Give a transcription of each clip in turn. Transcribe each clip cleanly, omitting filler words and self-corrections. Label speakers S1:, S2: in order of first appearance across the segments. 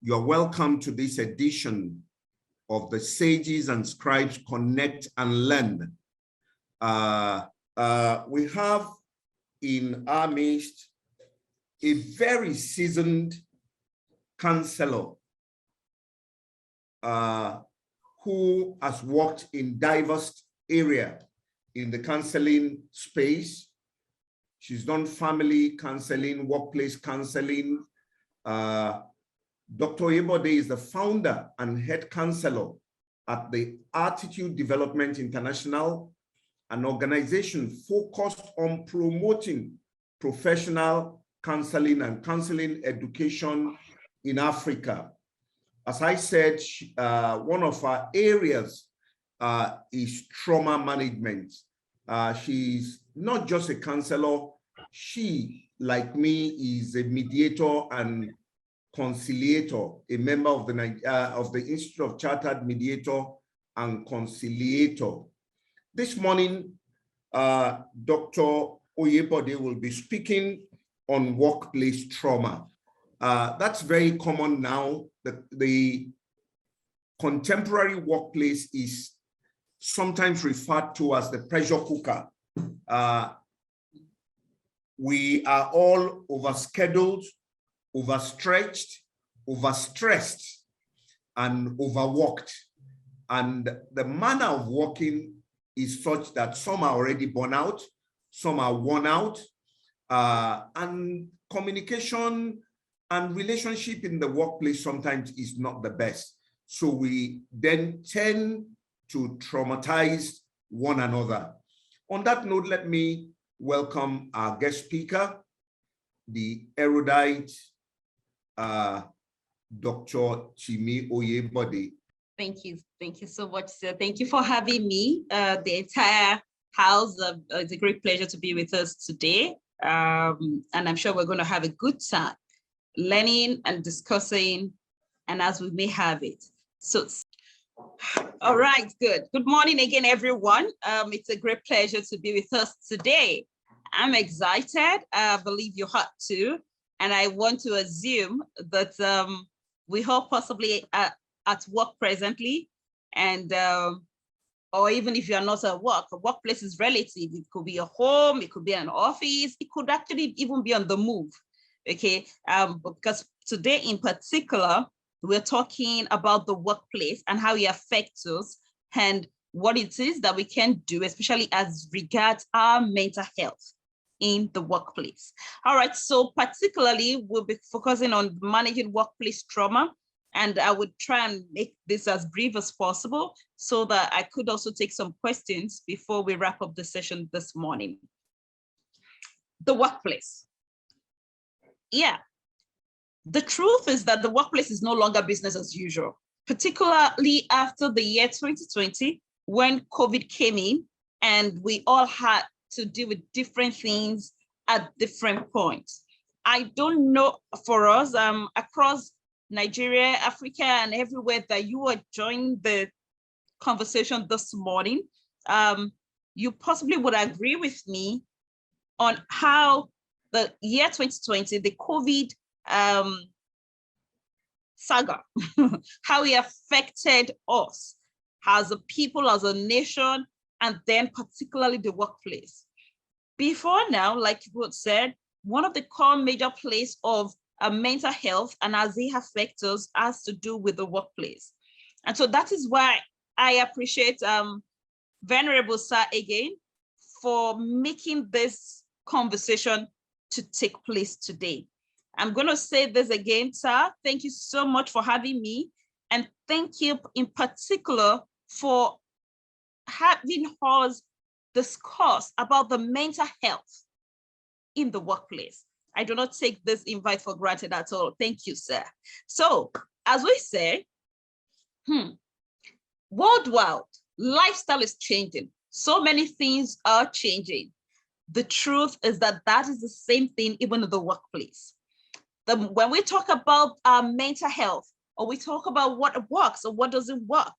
S1: You're welcome to this edition of the Sages and Scribes Connect and Learn. We have in our midst a very seasoned counselor who has worked in diverse areas in the counseling space. She's done family counseling, workplace counseling. Dr. Oyebode is the founder and head counselor at the Attitude Development International, an organization focused on promoting professional counseling and counseling education in Africa. As I said, one of our areas is trauma management. She's not just a counselor, she, like me, is a mediator and conciliator, a member of the Institute of Chartered Mediator and Conciliator. This morning, Dr. Oyebode will be speaking on workplace trauma. That's very common now. The contemporary workplace is sometimes referred to as the pressure cooker. We are all overscheduled, overstretched, overstressed, and overworked. And the manner of working is such that some are already burnt out, some are worn out, and communication and relationship in the workplace sometimes is not the best. So we then tend to traumatize one another. On that note, let me welcome our guest speaker, the erudite Dr. Chimi Oyebode.
S2: Thank you so much, sir. Thank you for having me. The entire house, it's a great pleasure to be with us today. And I'm sure we're going to have a good time learning and discussing, and as we may have it. So, all right, good. Good morning again, everyone. It's a great pleasure to be with us today. I'm excited. I believe you are too. And I want to assume that we all possibly at work presently, and or even if you're not at work, a workplace is relative. It could be a home, it could be an office, it could actually even be on the move. Okay, because today in particular, we're talking about the workplace and how it affects us and what it is that we can do, especially as regards our mental health in the workplace. All right, so particularly we'll be focusing on managing workplace trauma, and I would try and make this as brief as possible so that I could also take some questions before we wrap up the session this morning. The workplace. Yeah, the truth is that the workplace is no longer business as usual, particularly after the year 2020, when COVID came in and we all had to deal with different things at different points. I don't know for us across Nigeria, Africa, and everywhere that you are joining the conversation this morning, you possibly would agree with me on how the year 2020, the COVID saga, how it affected us as a people, as a nation, and then particularly the workplace. Before now, like you said, one of the core major plays of mental health and as they affect us has to do with the workplace. And so that is why I appreciate Venerable Sir again for making this conversation to take place today. I'm going to say this again, sir. Thank you so much for having me. And thank you in particular for having us discuss about the mental health in the workplace. I do not take this invite for granted at all. Thank you, sir. So, as we say, worldwide, lifestyle is changing. So many things are changing. The truth is that that is the same thing even in the workplace. When we talk about mental health, or we talk about what works or what doesn't work,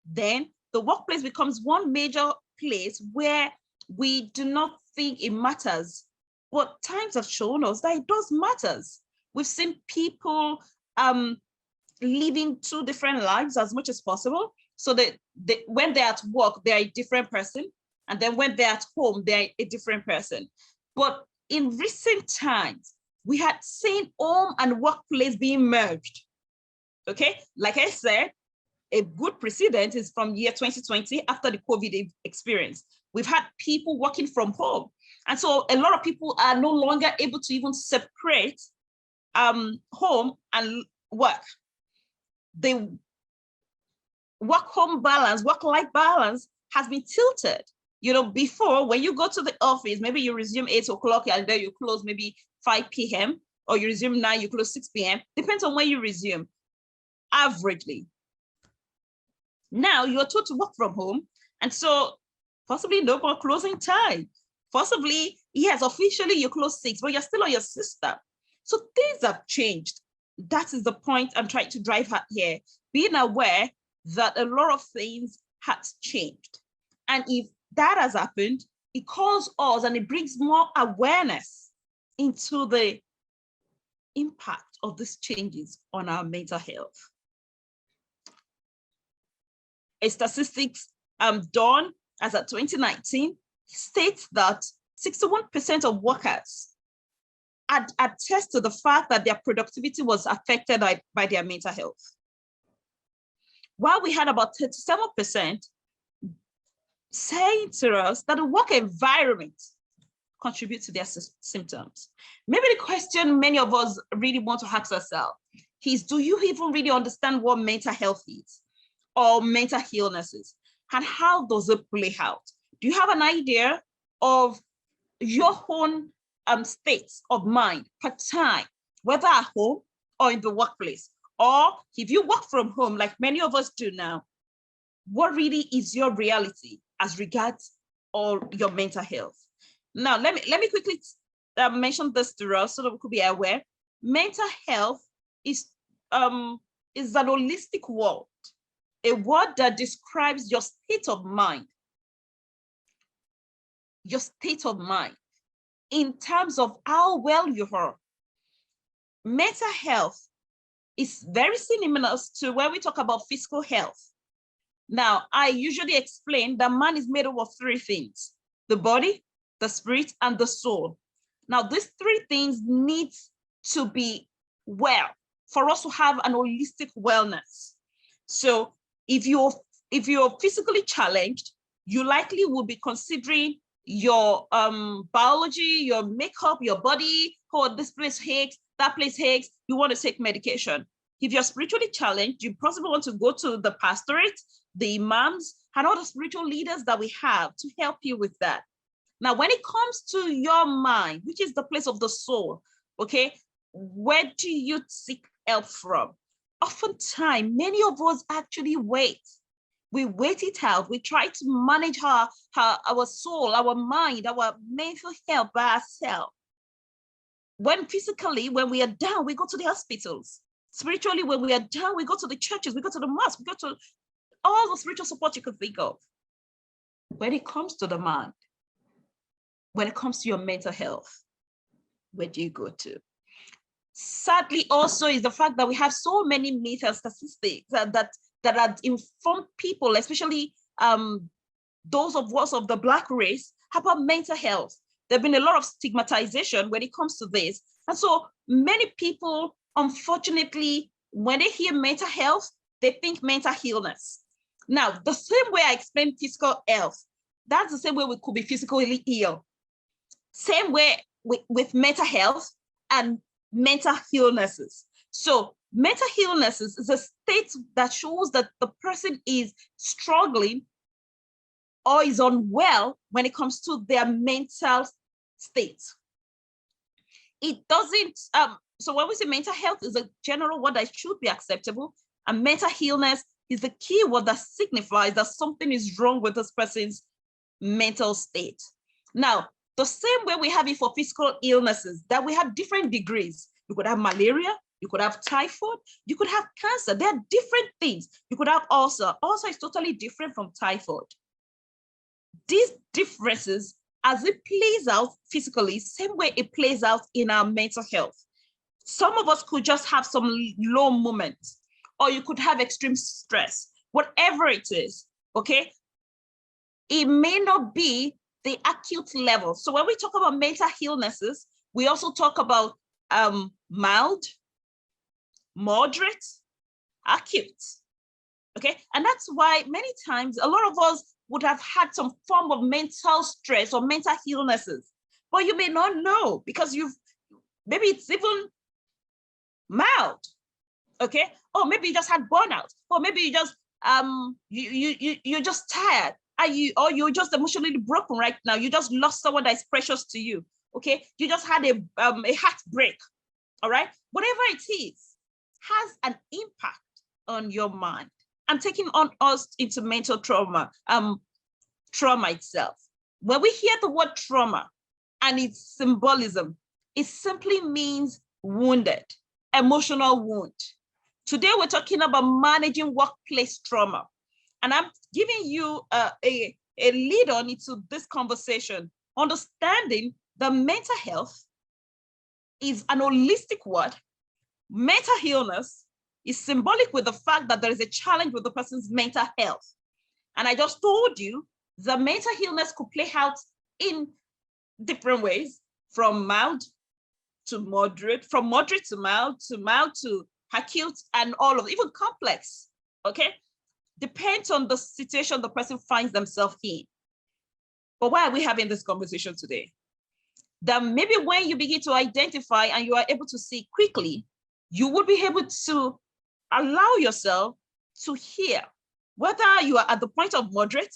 S2: then the workplace becomes one major place where we do not think it matters. But times have shown us that it does matter. We've seen people living two different lives as much as possible. So that when they're at work, they're a different person. And then when they're at home, they're a different person. But in recent times, we had seen home and workplace being merged. Okay, like I said, a good precedent is from year 2020 after the COVID experience. We've had people working from home. And so a lot of people are no longer able to even separate home and work. The work-home balance, work-life balance has been tilted. You know, before when you go to the office, maybe you resume 8 o'clock and then you close maybe 5 p.m. or you resume 9, you close 6 p.m. Depends on when you resume, averagely. Now you're told to work from home. And so possibly no more closing time. Possibly, yes, officially you close 6, but you're still on your system. So things have changed. That is the point I'm trying to drive at here. Being aware that a lot of things has changed. And if that has happened, it calls us and it brings more awareness into the impact of these changes on our mental health. A statistics done as of 2019 states that 61% of workers attest to the fact that their productivity was affected by their mental health. While we had about 37% saying to us that the work environment contributes to their symptoms. Maybe the question many of us really want to ask ourselves is, do you even really understand what mental health is or mental illnesses? And how does it play out? Do you have an idea of your own states of mind per time, whether at home or in the workplace? Or if you work from home, like many of us do now, what really is your reality as regards or your mental health? Now, let me quickly mention this to us so that we could be aware. Mental health is an holistic word, a word that describes your state of mind. Your state of mind in terms of how well you are. Mental health is very synonymous to when we talk about physical health. Now, I usually explain that man is made up of 3 things: the body, the spirit, and the soul. Now, these 3 things need to be well for us to have an holistic wellness. So if you're physically challenged, you likely will be considering your biology, your makeup, your body. Oh, this place aches, that place aches, you want to take medication. If you're spiritually challenged, you possibly want to go to the pastorate, the imams, and all the spiritual leaders that we have to help you with that. Now, when it comes to your mind, which is the place of the soul, okay, where do you seek help from? Oftentimes, many of us actually wait. We wait it out. We try to manage our soul, our mind, our mental health by ourselves. When physically, when we are down, we go to the hospitals. Spiritually, when we are down, we go to the churches, we go to the mosque, we go to all the spiritual support you could think of. When it comes to the mind, when it comes to your mental health, where do you go to? Sadly, also is the fact that we have so many myths and statistics that have informed people, especially those of us of the Black race, about mental health. There's been a lot of stigmatization when it comes to this. And so many people, unfortunately, when they hear mental health, they think mental illness. Now, the same way I explained physical health, that's the same way we could be physically ill. Same way with mental health and mental illnesses. So mental illnesses is a state that shows that the person is struggling or is unwell when it comes to their mental state. It doesn't, so when we say mental health is a general word that should be acceptable, and mental illness is the key word that signifies that something is wrong with this person's mental state. Now, the same way we have it for physical illnesses, that we have different degrees. You could have malaria, you could have typhoid, you could have cancer. There are different things. You could have ulcer. Ulcer is totally different from typhoid. These differences, as it plays out physically, same way it plays out in our mental health. Some of us could just have some low moments, or you could have extreme stress, whatever it is, okay? It may not be the acute level. So when we talk about mental illnesses, we also talk about mild, moderate, acute, okay? And that's why many times a lot of us would have had some form of mental stress or mental illnesses, but you may not know because maybe it's even mild, okay? Or maybe you just had burnout, or maybe you just you're just tired, or you're just emotionally broken right now. You just lost someone that is precious to you, okay? You just had a heartbreak, all right? Whatever it is has an impact on your mind and taking on us into mental trauma, trauma itself. When we hear the word trauma and its symbolism, it simply means wounded, emotional wound. Today, we're talking about managing workplace trauma. And I'm giving you a lead on into this conversation, understanding that mental health is an holistic word. Mental illness is symbolic with the fact that there is a challenge with the person's mental health. And I just told you the mental illness could play out in different ways, from mild to moderate, from moderate to mild to acute, and all of even complex, okay? Depends on the situation the person finds themselves in. But why are we having this conversation today? That maybe when you begin to identify and you are able to see quickly, you will be able to allow yourself to hear whether you are at the point of moderate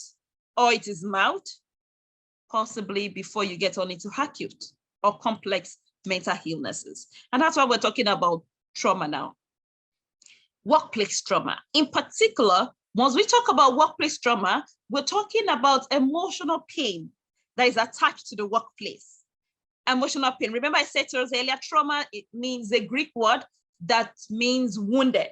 S2: or it is mild, possibly before you get on into acute or complex mental illnesses. And that's why we're talking about trauma now. Workplace trauma. In particular, once we talk about workplace trauma, we're talking about emotional pain that is attached to the workplace. Emotional pain. Remember I said to us earlier, trauma, it means a Greek word that means wounded,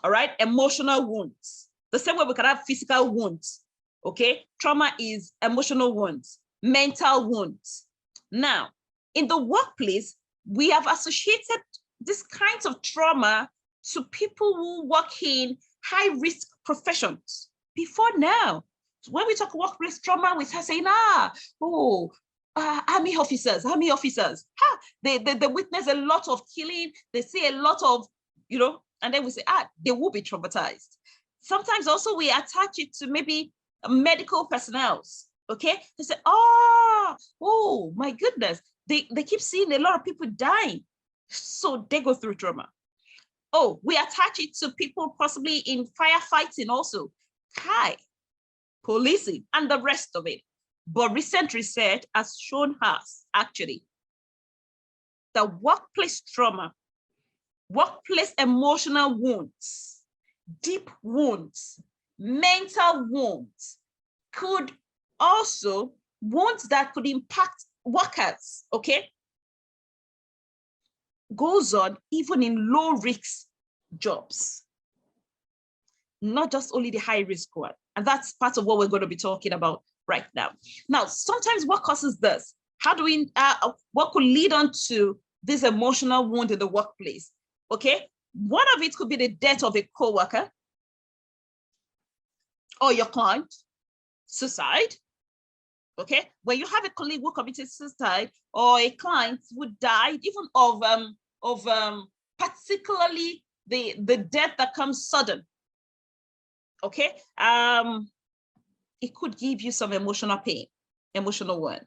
S2: all right? Emotional wounds. The same way we can have physical wounds, okay? Trauma is emotional wounds, mental wounds. Now, in the workplace, we have associated this kinds of trauma to people who work in high-risk professions before now. So when we talk workplace trauma, we start saying, army officers, they witness a lot of killing, they see a lot of, and then we say, they will be traumatized. Sometimes also we attach it to maybe medical personnel, okay? They say, oh my goodness, they keep seeing a lot of people dying, so they go through trauma. Oh, we attach it to people possibly in firefighting also, policing, and the rest of it. But recent research has shown us, actually, that workplace trauma, workplace emotional wounds, deep wounds, mental wounds, could also, wounds that could impact workers, okay, goes on even in low-risk jobs, not just only the high-risk one. And that's part of what we're going to be talking about right now. Now, sometimes what causes this? How do we, what could lead on to this emotional wound in the workplace? Okay, one of it could be the death of a coworker or your client, suicide. Okay, when you have a colleague who committed suicide or a client who died, even of particularly the death that comes sudden. Okay, it could give you some emotional pain, emotional wound.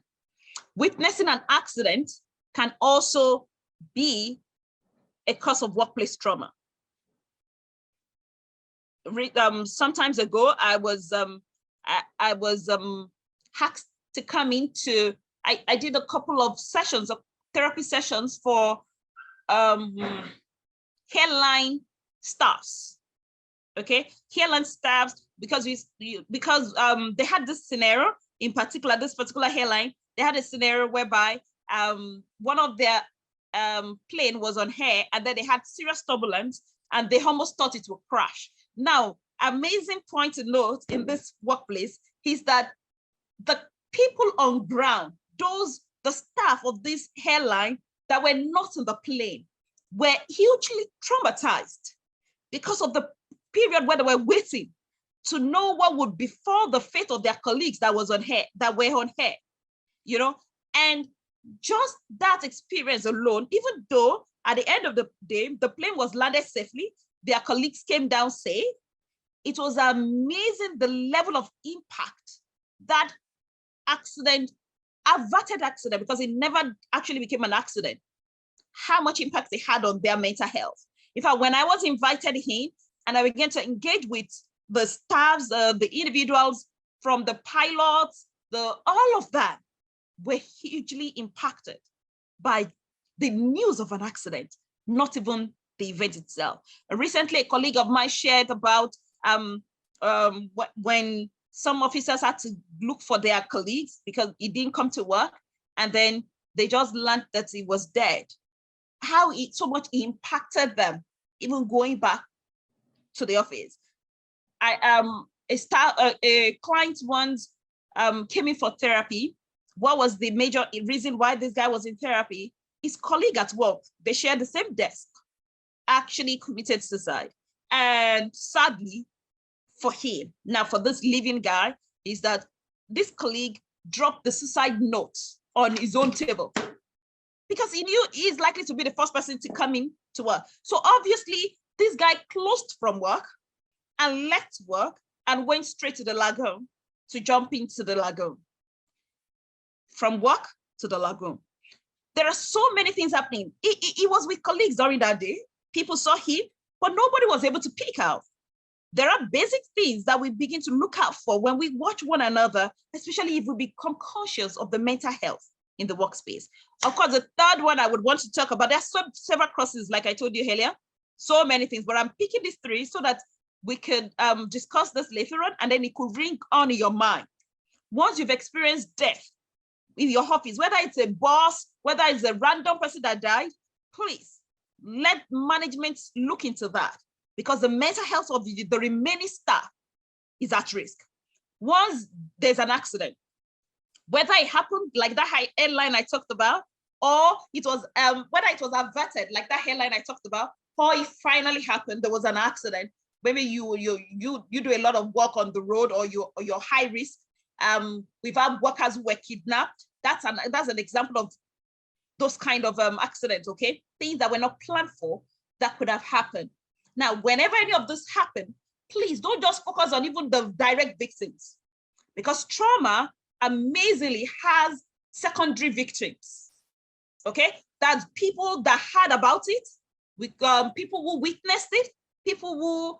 S2: Witnessing an accident can also be a cause of workplace trauma. Some times ago, I was asked to come into, I did a couple of sessions, of therapy sessions for hairline staffs. Okay, hairline staffs, because they had this scenario in particular, this particular hairline, they had a scenario whereby one of their plane was on air and then they had serious turbulence and they almost thought it would crash. Now, amazing point to note in this workplace is that the people on ground, the staff of this airline that were not in the plane, were hugely traumatized. because of the period where they were waiting to know what would befall the fate of their colleagues that were on here, you know, and just that experience alone, even though at the end of the day, the plane was landed safely, their colleagues came down safe, it was amazing the level of impact that averted accident, because it never actually became an accident, how much impact it had on their mental health. In fact, when I was invited in and I began to engage with the staffs, the individuals from the pilots, all of that were hugely impacted by the news of an accident, not even the event itself. Recently, a colleague of mine shared about when some officers had to look for their colleagues because he didn't come to work, and then they just learned that he was dead. How it so much impacted them, even going back to the office. A client once came in for therapy. What was the major reason why this guy was in therapy? His colleague at work, they shared the same desk, actually committed suicide. And sadly for him, now for this living guy, is that this colleague dropped the suicide note on his own table because he knew he's likely to be the first person to come in to work. So obviously this guy closed from work and left work and went straight to the lagoon to jump into the lagoon. From work to the lagoon. There are so many things happening. He was with colleagues during that day. People saw him, but nobody was able to pick out. There are basic things that we begin to look out for when we watch one another, especially if we become conscious of the mental health in the workspace. Of course, the third one I would want to talk about, there's several crosses, like I told you earlier, so many things, but I'm picking these three so that we could discuss this later on, and then it could ring on in your mind. Once you've experienced death in your office, whether it's a boss, whether it's a random person that died, please let management look into that, because the mental health of the remaining staff is at risk. Once there's an accident, whether it happened like that airline I talked about, or it was whether it was averted like that airline I talked about, or it finally happened, there was an accident. Maybe you do a lot of work on the road, or you're high risk. We've had workers who were kidnapped. That's an example of those kind of accidents, okay? Things that were not planned for that could have happened. Now, whenever any of this happen, please don't just focus on even the direct victims, because trauma amazingly has secondary victims, okay? That's people that heard about it, with people who witnessed it, people who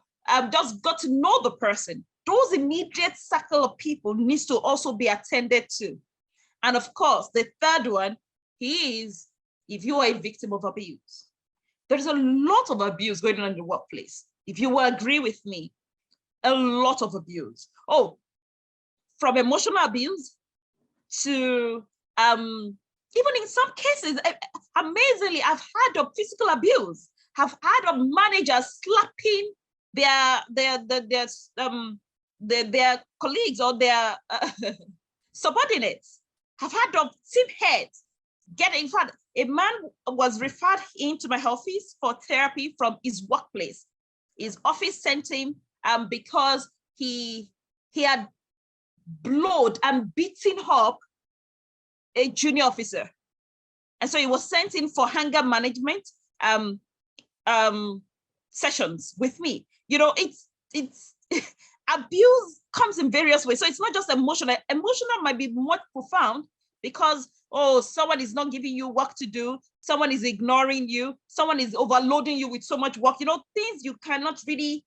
S2: just got to know the person. Those immediate circle of people needs to also be attended to. And of course, the third one is if you are a victim of abuse. There's a lot of abuse going on in the workplace. If you will agree with me, a lot of abuse. Oh, from emotional abuse to even in some cases, amazingly, I've heard of physical abuse. I've heard of managers slapping their colleagues or their subordinates. I've heard of team heads getting, in fact, a man was referred into my office for therapy from his workplace. His office sent him because he had blowed and beaten up a junior officer. And so he was sent in for anger management sessions with me. You know, it's abuse comes in various ways. So it's not just emotional. Emotional might be more profound because, oh, someone is not giving you work to do, someone is ignoring you, someone is overloading you with so much work, you know, things you cannot really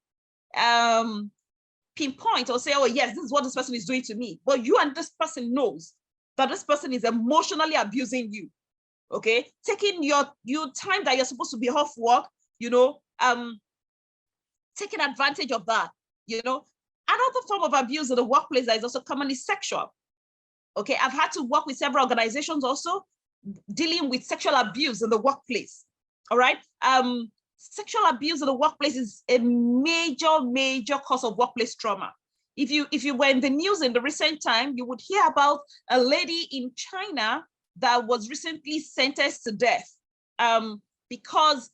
S2: pinpoint or say, oh yes, this is what this person is doing to me. But you and this person knows that this person is emotionally abusing you, okay? Taking your time that you're supposed to be off work, you know, taking advantage of that, you know. Another form of abuse in the workplace that is also commonly sexual. Okay, I've had to work with several organizations also dealing with sexual abuse in the workplace. All right. Sexual abuse in the workplace is a major cause of workplace trauma. If you were in the news in the recent time, you would hear about a lady in China that was recently sentenced to death because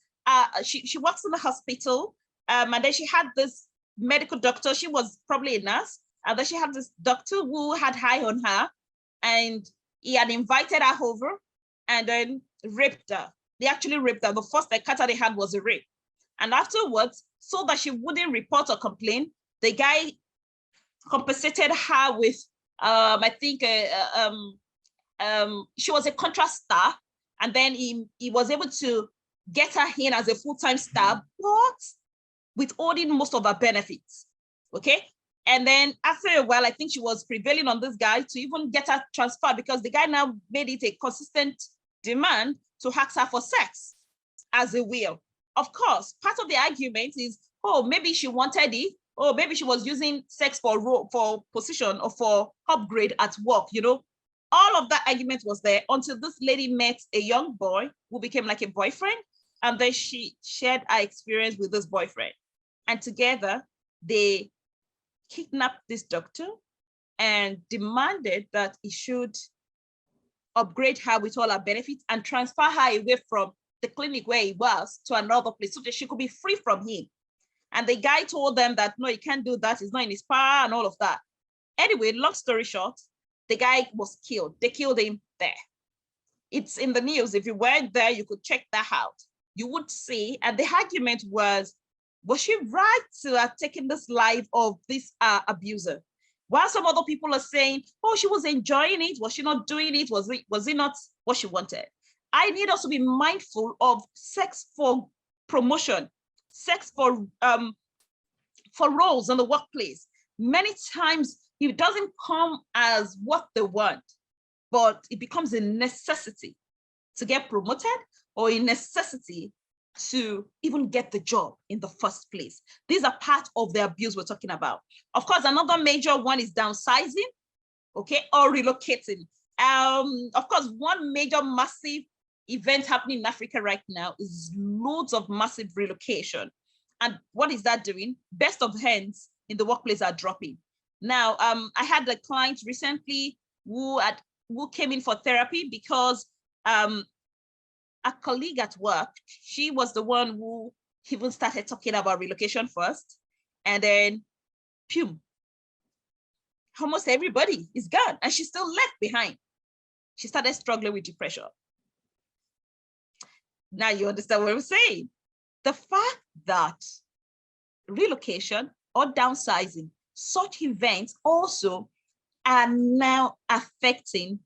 S2: she works in the hospital. And then she had this medical doctor. She was probably a nurse. And then she had this doctor who had high on her, and he had invited her over and then raped her. They actually raped her. The first encounter they had was a rape. And afterwards, so that she wouldn't report or complain, the guy compensated her with, I think, she was a contract staff, and then he was able to get her in as a full-time staff, but withholding most of her benefits, okay? And then after a while, I think she was prevailing on this guy to even get her transferred, because the guy now made it a consistent demand to ask her for sex as a will. Of course, part of the argument is, oh, maybe she wanted it, or maybe she was using sex for position or for upgrade at work, you know. All of that argument was there until this lady met a young boy who became like a boyfriend, and then she shared her experience with this boyfriend. And together, they kidnapped this doctor and demanded that he should upgrade her with all her benefits and transfer her away from the clinic where he was to another place so that she could be free from him. And the guy told them that, no, he can't do that. It's not in his power and all of that. Anyway, long story short, the guy was killed. They killed him there. It's in the news. If you weren't there, you could check that out. You would see, and the argument was she right to have taken this life of this abuser? While some other people are saying, oh, she was enjoying it. Was she not doing it? Was it not what she wanted? I need us to be mindful of sex for promotion, sex for roles in the workplace. Many times it doesn't come as what they want, but it becomes a necessity to get promoted or a necessity to even get the job in the first place. These are part of the abuse we're talking about. Of course, another major one is downsizing, okay, or relocating. Of course, one major massive event happening in Africa right now is loads of massive relocation. And what is that doing? Best of hands in the workplace are dropping. Now, I had a client recently who came in for therapy because a colleague at work, she was the one who even started talking about relocation first. And then, phew, almost everybody is gone and she's still left behind. She started struggling with depression. Now you understand what I'm saying. The fact that relocation or downsizing, such events also are now affecting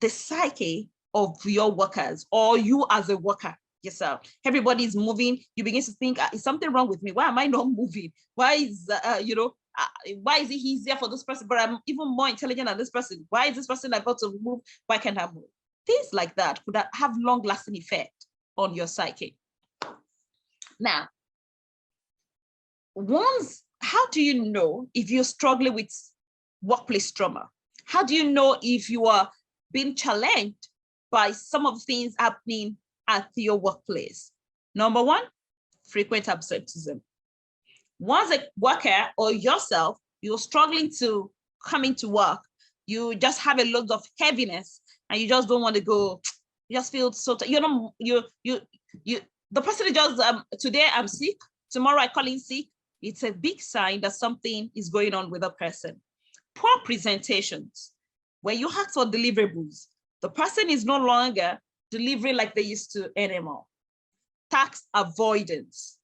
S2: the psyche of your workers or you as a worker yourself. Everybody is moving. You begin to think, is something wrong with me? Why am I not moving? Why is, why is it easier for this person, but I'm even more intelligent than this person? Why is this person about to move? Why can't I move? Things like that could have long-lasting effect on your psyche. Now, how do you know if you're struggling with workplace trauma? How do you know if you are being challenged by some of the things happening at your workplace? Number one, frequent absenteeism. Once a worker or yourself, you're struggling to come into work, you just have a lot of heaviness and you just don't want to go, you just feel so, the person is just, today I'm sick, tomorrow I call in sick. It's a big sign that something is going on with a person. Poor presentations. When you ask for deliverables, the person is no longer delivering like they used to anymore. Task avoidance.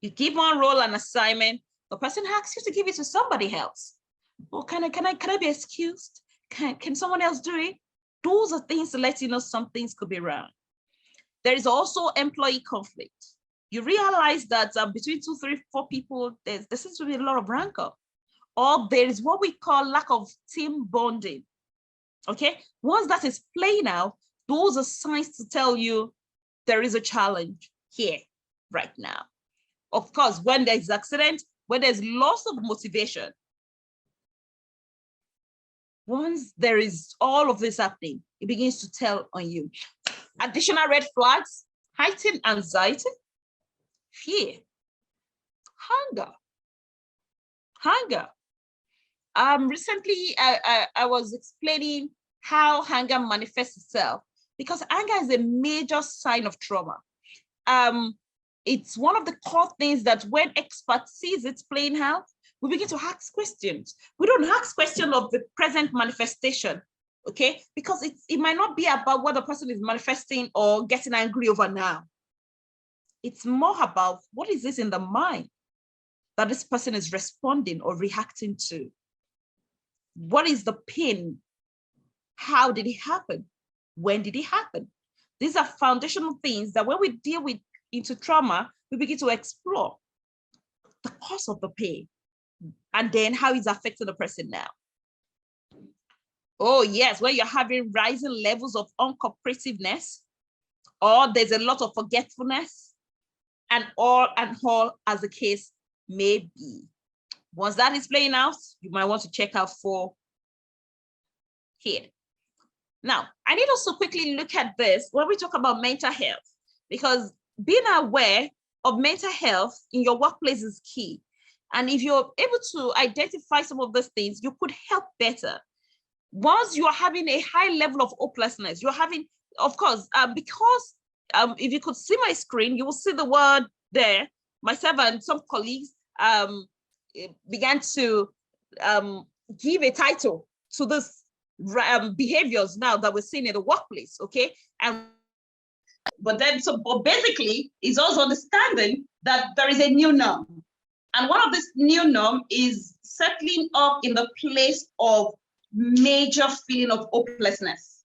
S2: You give one role and assignment, the person asks you to give it to somebody else. Well, can I be excused? Can someone else do it? Those are things to let you know some things could be wrong. There is also employee conflict. You realize that between 2, 3, 4 people, there seems to be a lot of rancor. Or there is what we call lack of team bonding. Okay, once that is playing out, those are signs to tell you there is a challenge here right now. Of course, when there's accident, when there's loss of motivation, once there is all of this happening, it begins to tell on you. Additional red flags: heightened anxiety, fear, hunger. Recently, I was explaining how anger manifests itself, because anger is a major sign of trauma. It's one of the core things that when experts sees it playing out, we begin to ask questions. We don't ask questions of the present manifestation, okay? Because it might not be about what the person is manifesting or getting angry over now. It's more about what is this in the mind that this person is responding or reacting to? What is the pain? How did it happen? When did it happen? These are foundational things that when we deal with into trauma, we begin to explore the cause of the pain and then how it's affecting the person now. Oh yes, when you're having rising levels of uncooperativeness, or there's a lot of forgetfulness, and all as the case may be. Once that is playing out, you might want to check out for here. Now, I need us to quickly look at this when we talk about mental health, because being aware of mental health in your workplace is key. And if you're able to identify some of those things, you could help better. Once you are having a high level of hopelessness, you're having, of course, because if you could see my screen, you will see the word there. Myself and some colleagues began to give a title to this behaviors now that we're seeing in the workplace, okay? But basically, it's also understanding that there is a new norm. And one of this new norm is settling up in the place of major feeling of hopelessness.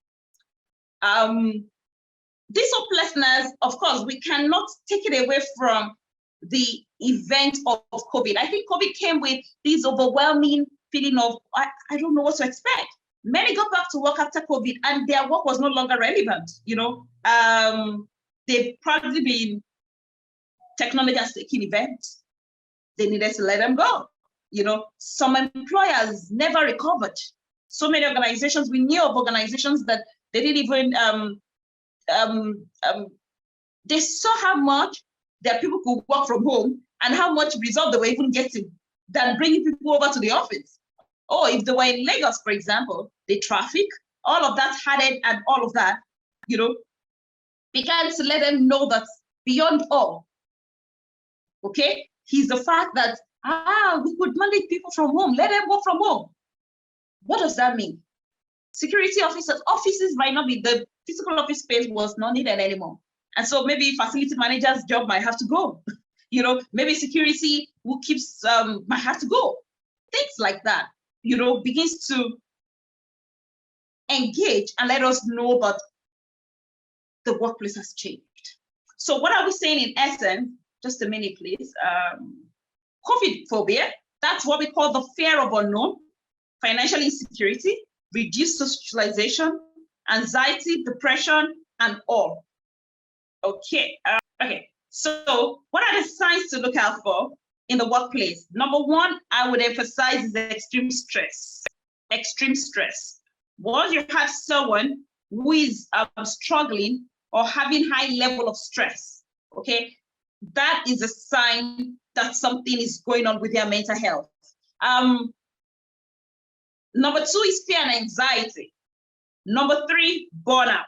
S2: This hopelessness, of course, we cannot take it away from the event of COVID. I think COVID came with this overwhelming feeling of, I don't know what to expect. Many got back to work after COVID and their work was no longer relevant. You know, they've probably been technology has taken events. They needed to let them go. You know, some employers never recovered. So many organizations, we knew of organizations that they didn't even, they saw how much their people could work from home and how much result they were even getting than bringing people over to the office. Or if they were in Lagos, for example, the traffic, all of that added and all of that, you know, began to let them know that beyond all, okay, is the fact that, we could manage people from home, let them work from home. What does that mean? Security offices might not be, the physical office space was not needed anymore. And so maybe facility manager's job might have to go. You know, maybe security who keeps, might have to go. Things like that, you know, begins to engage and let us know that the workplace has changed. So what are we saying in essence? Just a minute, please. COVID phobia, that's what we call the fear of unknown, financial insecurity, reduced socialization, anxiety, depression, and all. Okay, okay. So what are the signs to look out for in the workplace? Number one, I would emphasize is extreme stress. Extreme stress. Once you have someone who is struggling or having high level of stress, okay, that is a sign that something is going on with their mental health. Number two is fear and anxiety. Number three, burnout.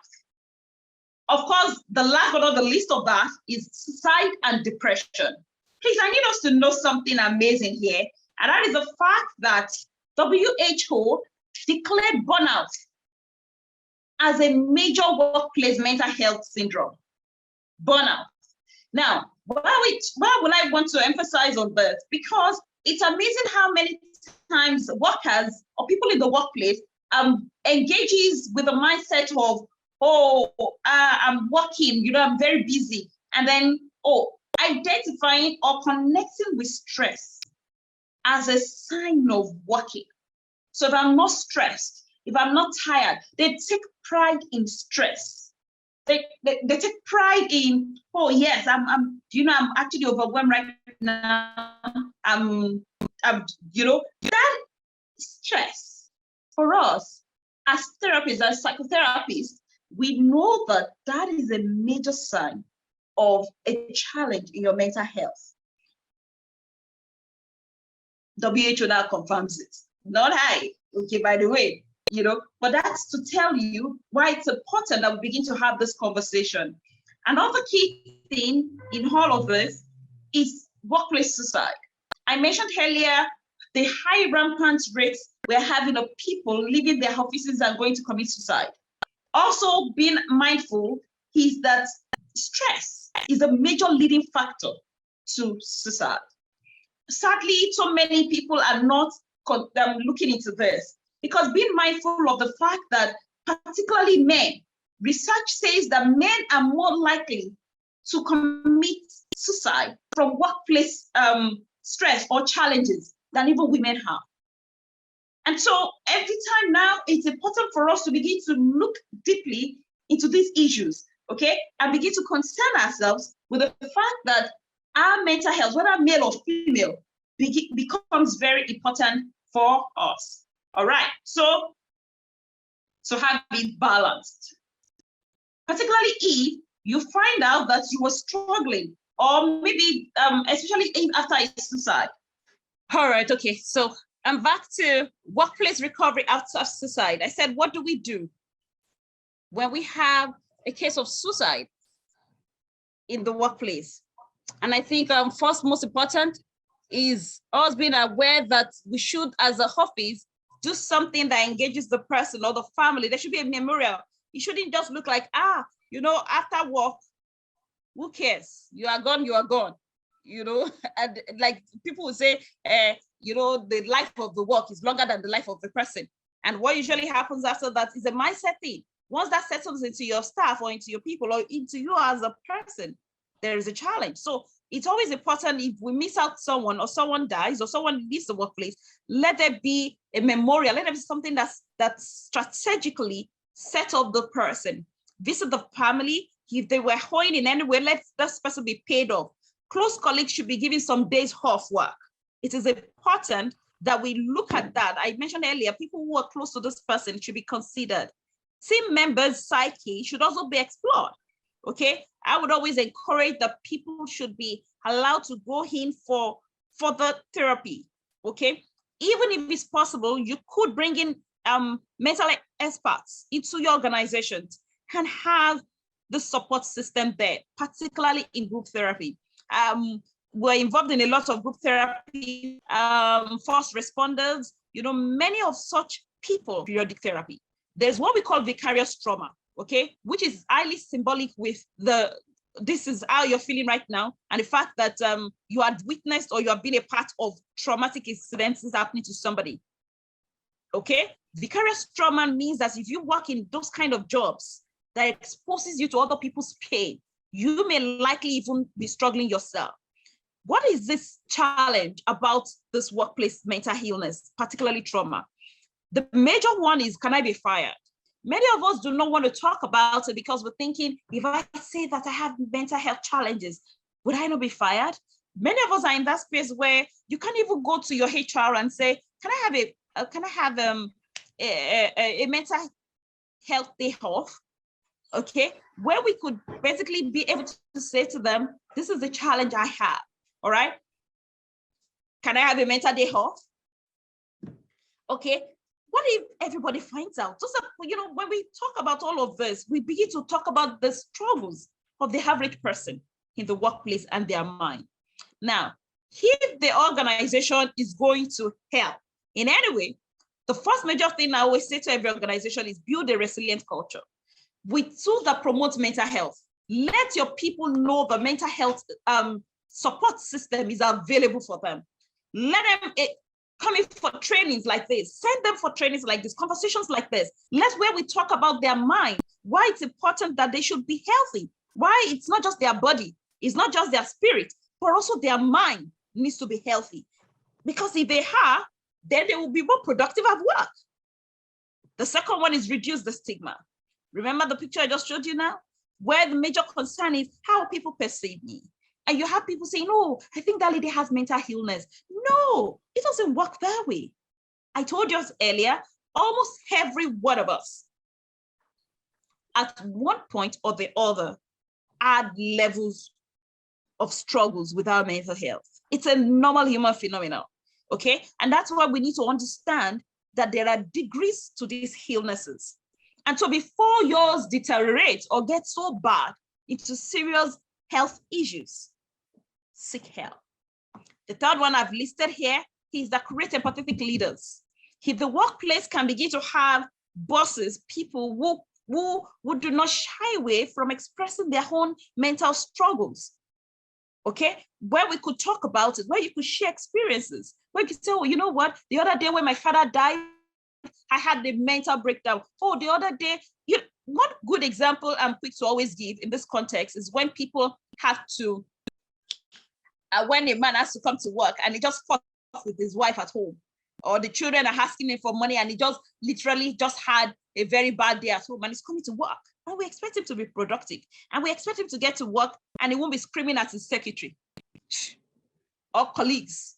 S2: Of course, the last but not the least of that is suicide and depression. Please, I need us to know something amazing here, and that is the fact that WHO declared burnout as a major workplace mental health syndrome. Burnout. Now, why would I want to emphasize on this? Because it's amazing how many times workers or people in the workplace engages with the mindset of, I'm working, you know, I'm very busy. And then, identifying or connecting with stress as a sign of working. So if I'm not stressed, if I'm not tired, they take pride in stress. They take pride in, yes, I'm actually overwhelmed right now. You know, that stress for us as therapists, as psychotherapists, we know that that is a major sign of a challenge in your mental health. WHO now confirms it. Not I, okay, by the way, you know, but that's to tell you why it's important that we begin to have this conversation. Another key thing in all of this is workplace suicide. I mentioned earlier the high rampant rates we're having of people leaving their offices and going to commit suicide. Also, being mindful is that stress is a major leading factor to suicide. Sadly, so many people are not looking into this, because being mindful of the fact that particularly men, research says that men are more likely to commit suicide from workplace stress or challenges than even women have. And so every time now, it's important for us to begin to look deeply into these issues, okay? And begin to concern ourselves with the fact that our mental health, whether male or female, becomes very important for us. All right, so have it balanced. Particularly if you find out that you were struggling, or maybe especially after a suicide. All right, okay, so I'm back to workplace recovery after suicide. I said, what do we do when we have a case of suicide in the workplace? And I think first, most important is us being aware that we should, as a office, do something that engages the person or the family. There should be a memorial. It shouldn't just look like, after work, who cares? You are gone, and like people will say, the life of the work is longer than the life of the person. And what usually happens after that is a mindset thing. Once that settles into your staff or into your people or into you as a person, there is a challenge. So it's always important, if we miss out someone or someone dies or someone leaves the workplace, let there be a memorial, let there be something that's strategically set up the person. Visit the family. If they were owing in any way, let this person be paid off. Close colleagues should be given some days off work. It is important that we look at that. I mentioned earlier, people who are close to this person should be considered. Team members' psyche should also be explored. Okay, I would always encourage that people should be allowed to go in for the therapy. Okay, even if it's possible, you could bring in mental experts into your organizations and have the support system there, particularly in group therapy. We're involved in a lot of group therapy, first responders, many of such people, periodic therapy. There's what we call vicarious trauma, okay, which is highly symbolic with this is how you're feeling right now, and the fact that you had witnessed or you have been a part of traumatic incidents happening to somebody. Okay, vicarious trauma means that if you work in those kind of jobs that exposes you to other people's pain, you may likely even be struggling yourself. What is this challenge about this workplace mental illness, particularly trauma? The major one is, can I be fired? Many of us do not want to talk about it because we're thinking, if I say that I have mental health challenges, would I not be fired? Many of us are in that space where you can't even go to your HR and say, can I have a mental health day off? Okay, where we could basically be able to say to them, this is the challenge I have. All right, can I have a mental day off? Okay, what if everybody finds out? So, when we talk about all of this, we begin to talk about the struggles of the average person in the workplace and their mind. Now, if the organization is going to help in any way, the first major thing I always say to every organization is build a resilient culture with tools that promote mental health. Let your people know the mental health support system is available for them. Let them come in for trainings like this. Send them for trainings like this, conversations like this. Let's where we talk about their mind, why it's important that they should be healthy, why it's not just their body, it's not just their spirit, but also their mind needs to be healthy. Because if they are, then they will be more productive at work. The second one is reduce the stigma. Remember the picture I just showed you now, where the major concern is how people perceive me. And you have people saying, no, I think that lady has mental illness. No, it doesn't work that way. I told you earlier, almost every one of us at one point or the other had levels of struggles with our mental health. It's a normal human phenomenon, okay? And that's why we need to understand that there are degrees to these illnesses. And so before yours deteriorates or gets so bad into serious health issues, seek help. The third one I've listed here is that create empathetic leaders. If the workplace can begin to have bosses, people who do not shy away from expressing their own mental struggles, okay, where we could talk about it, where you could share experiences, where you could say, oh, you know what, the other day when my father died, I had the mental breakdown. Oh, the other day, one good example I'm quick to always give in this context is when people have to, when a man has to come to work and he just fought with his wife at home, or the children are asking him for money and he just literally just had a very bad day at home and he's coming to work. And we expect him to be productive and we expect him to get to work and he won't be screaming at his secretary or colleagues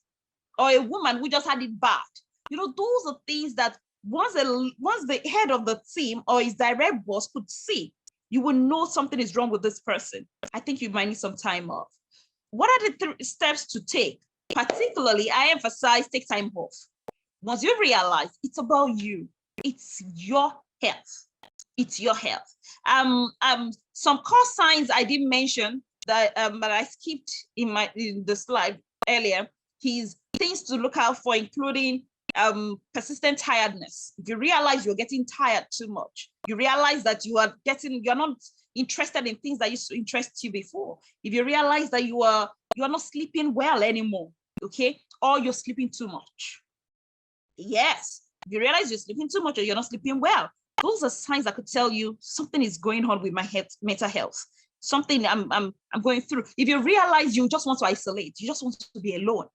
S2: or a woman who just had it bad. Those are things that once the head of the team or his direct boss could see, you will know something is wrong with this person. I think you might need some time off. What are the steps to take? Particularly, I emphasize take time off. Once you realize it's about you, it's your health. It's your health. Some core signs I didn't mention that, but I skipped in the slide earlier. Is things to look out for, including persistent tiredness. If you realize you're getting tired too much, you realize that you're not interested in things that used to interest you before. If you realize that you are not sleeping well anymore, okay, or you're sleeping too much. Yes, if you realize you're sleeping too much or you're not sleeping well, those are signs that could tell you something is going on with my mental health. Something I'm going through. If you realize you just want to isolate, you just want to be alone,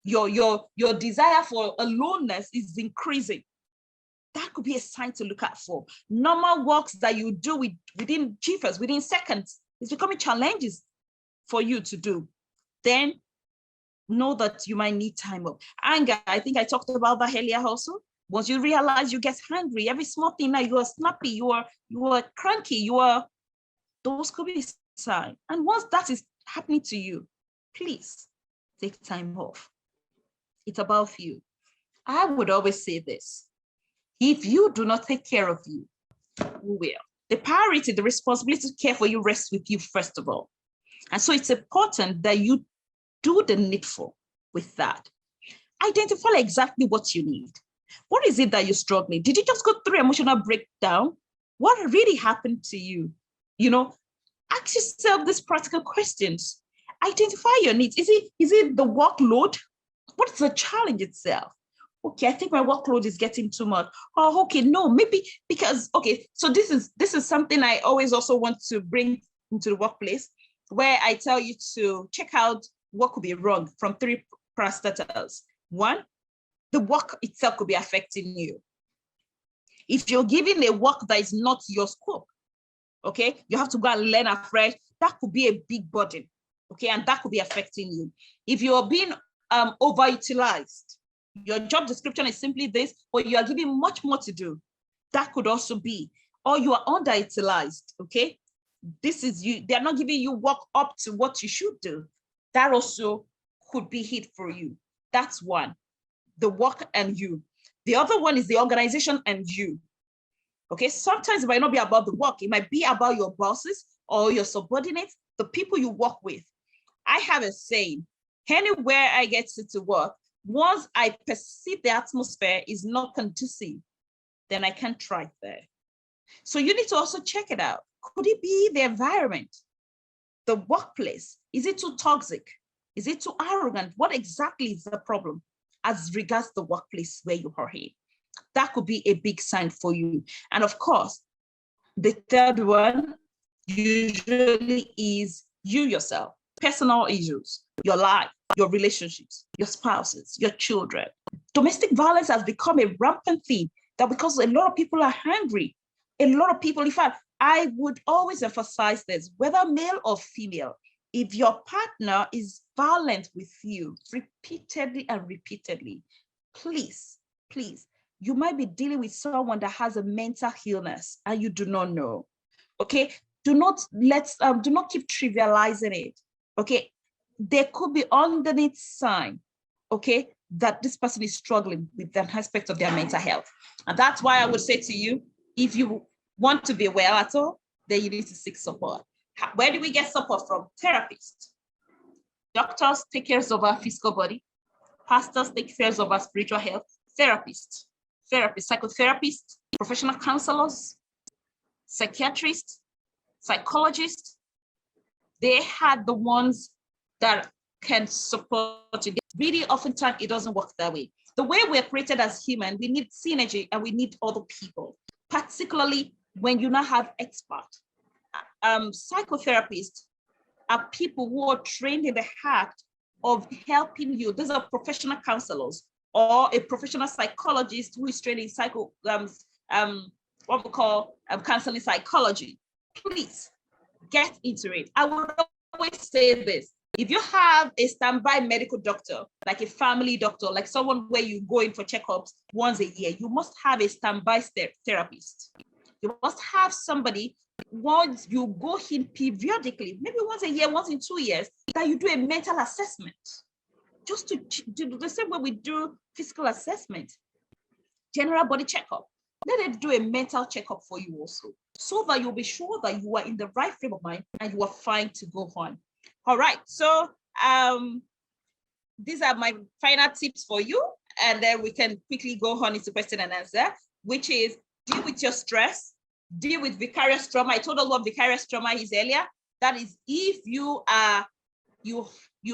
S2: your desire for aloneness is increasing, that could be a sign to look out for. Normal works that you do within jiffers, within seconds, is becoming challenges for you to do. Then know that you might need time off. Anger, I think I talked about that earlier also. Once you realize you get hungry, every small thing now, you are snappy, you are cranky, those could be signs. And once that is happening to you, please take time off. It's about you. I would always say this: if you do not take care of you, who will? The priority, the responsibility to care for you rests with you first of all. And so it's important that you do the needful with that. Identify exactly what you need. What is it that you're struggling? Did you just go through emotional breakdown? What really happened to you? Ask yourself these practical questions. Identify your needs. Is it the workload? What is the challenge itself? Okay, I think my workload is getting too much. Oh, okay, no, maybe because, okay, so this is something I always also want to bring into the workplace, where I tell you to check out what could be wrong from 3 parastatals. 1, the work itself could be affecting you. If you're given a work that is not your scope, okay, you have to go and learn afresh, that could be a big burden, okay, and that could be affecting you. If you're being overutilized, your job description is simply this, but you are given much more to do, that could also be, or you are underutilized, okay, this is you, they're not giving you work up to what you should do, that also could be hit for you. That's one, the work and you. The other one is the organization and you. Okay, sometimes it might not be about the work, it might be about your bosses or your subordinates, the people you work with. I have a saying, anywhere I get to work, once I perceive the atmosphere is not conducive, then I can't thrive there. So you need to also check it out. Could it be the environment, the workplace? Is it too toxic? Is it too arrogant? What exactly is the problem as regards the workplace where you are in? That could be a big sign for you. And of course, the third one usually is you yourself, personal issues, your life, your relationships, your spouses, your children. Domestic violence has become a rampant thing, that because a lot of people are hungry. A lot of people, in fact, I would always emphasize this, whether male or female, if your partner is violent with you repeatedly and repeatedly, please, you might be dealing with someone that has a mental illness and you do not know. Okay, do not keep trivializing it. Okay, there could be underneath sign, okay, that this person is struggling with an aspect of their mental health. And that's why I would say to you, if you want to be well at all, then you need to seek support. Where do we get support from? Therapists. Doctors take care of our physical body. Pastors take care of our spiritual health. Therapists, psychotherapists, professional counselors, psychiatrists, psychologists. They are the ones that can support you. Really, oftentimes it doesn't work that way. The way we're created as human, we need synergy and we need other people, particularly when you now have experts. Psychotherapists are people who are trained in the act of helping you. These are professional counselors or a professional psychologist who is trained in what we call counseling psychology. Please get into it. I would always say this. If you have a standby medical doctor, like a family doctor, like someone where you go in for checkups once a year, you must have a standby therapist. You must have somebody once you go in periodically, maybe once a year, once in 2 years, that you do a mental assessment. Just to do the same way we do physical assessment, general body checkup. Let it do a mental checkup for you also, so that you'll be sure that you are in the right frame of mind and you are fine to go on. All right, so these are my final tips for you, and then we can quickly go on into question and answer, which is deal with your stress, deal with vicarious trauma. I told us what vicarious trauma is earlier. That is if you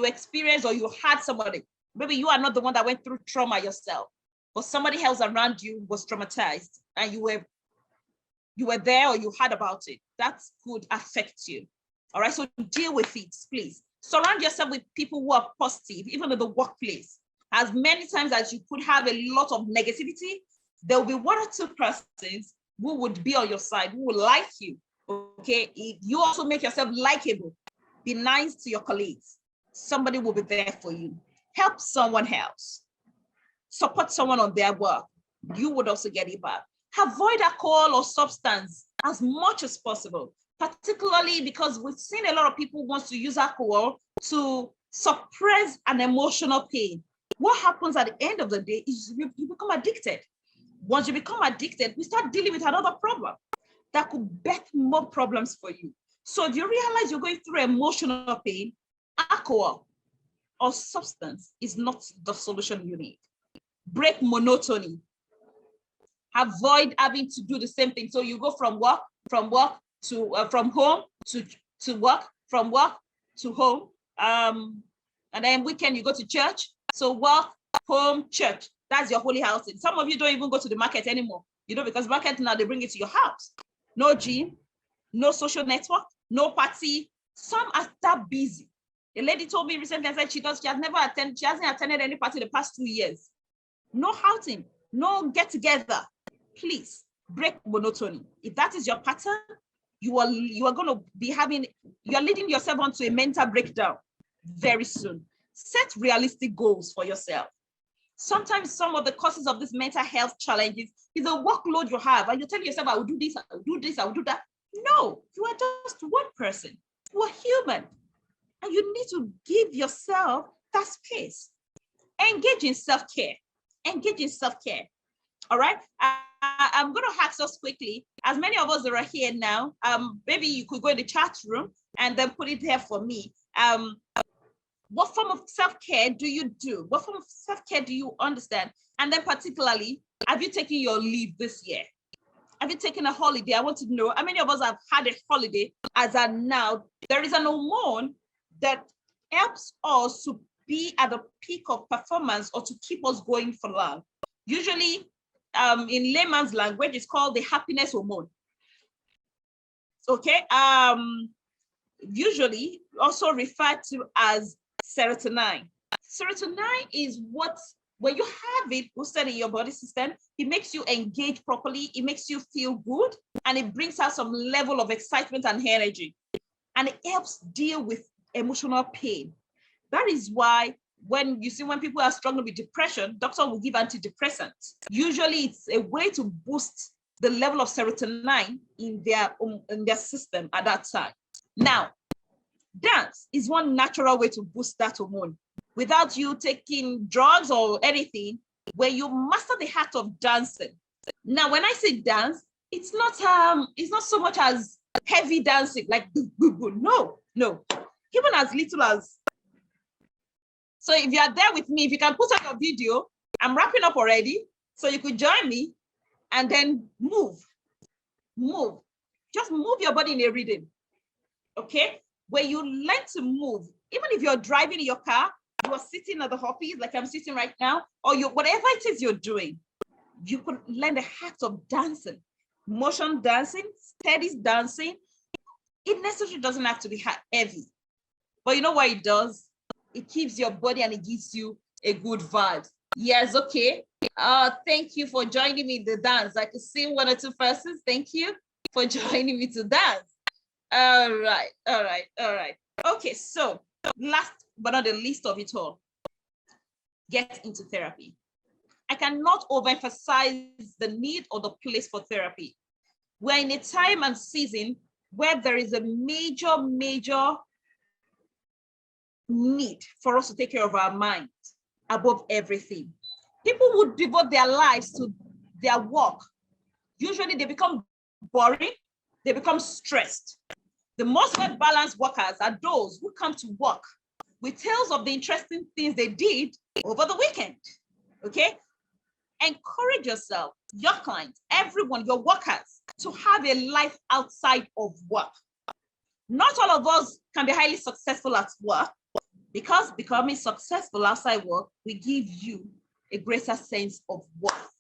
S2: experience or you had somebody, maybe you are not the one that went through trauma yourself, but somebody else around you was traumatized and you were there or you heard about it. That could affect you. All right, so deal with it, please. Surround yourself with people who are positive, even in the workplace. As many times as you could have a lot of negativity, there will be one or two persons who would be on your side, who will like you, okay? If you also make yourself likable, be nice to your colleagues. Somebody will be there for you. Help someone else. Support someone on their work. You would also get it back. Avoid alcohol or substance as much as possible, particularly because we've seen a lot of people want to use alcohol to suppress an emotional pain. What happens at the end of the day is you become addicted. Once you become addicted, we start dealing with another problem that could birth more problems for you. So if you realize you're going through emotional pain, alcohol or substance is not the solution you need. Break monotony. Avoid having to do the same thing. So you go from work to from home to work, from work to home, and then weekend you go to church. So work, home, church. That's your holy housing. Some of you don't even go to the market anymore, because market now they bring it to your house. No gym, no social network, no party. Some are that busy. A lady told me recently, I said she hasn't attended any party the past 2 years. No outing, no get together. Please break monotony. If that is your pattern, you are going to be you're leading yourself onto a mental breakdown very soon. Set realistic goals for yourself. Sometimes some of the causes of this mental health challenges is the workload you have, and you're telling yourself, I will do this, I will do this, I will do that. No, you are just one person. You are human, and you need to give yourself that space. Engage in self-care. Engage in self-care. All right. I'm going to ask us quickly, as many of us that are here now, maybe you could go in the chat room and then put it there for me. What form of self-care do you do? What form of self-care do you understand? And then particularly, have you taken your leave this year? Have you taken a holiday? I want to know how many of us have had a holiday as of now. There is an hormone that helps us to be at the peak of performance or to keep us going for long. Usually, in layman's language, it's called the happiness hormone. Okay. Usually also referred to as serotonin. Serotonin is when you have it boosted in your body system, it makes you engage properly, it makes you feel good, and it brings out some level of excitement and energy. And it helps deal with emotional pain. That is why when people are struggling with depression, doctors will give antidepressants. Usually it's a way to boost the level of serotonin in their system at that time. Now, dance is one natural way to boost that hormone without you taking drugs or anything, where you master the act of dancing. Now, when I say dance, it's not so much as heavy dancing, like no. Even as little as. So if you are there with me, if you can put on your video, I'm wrapping up already. So you could join me and then move. Just move your body in a rhythm. Okay? When you learn to move, even if you're driving in your car, you are sitting at the office like I'm sitting right now, or you whatever it is you're doing, you could learn the act of dancing, motion dancing, steady dancing. It necessarily doesn't have to be heavy, but you know what it does? It keeps your body and it gives you a good vibe. Yes, okay. Thank you for joining me in the dance. I could see one or two persons. Thank you for joining me to dance. All right. Okay, so last but not the least of it all, get into therapy. I cannot overemphasize the need or the place for therapy. We're in a time and season where there is a major need for us to take care of our minds above everything. People would devote their lives to their work. Usually they become boring, they become stressed. The most well-balanced workers are those who come to work with tales of the interesting things they did over the weekend, okay? Encourage yourself, your clients, everyone, your workers, to have a life outside of work. Not all of us can be highly successful at work, because becoming successful outside work will give you a greater sense of worth.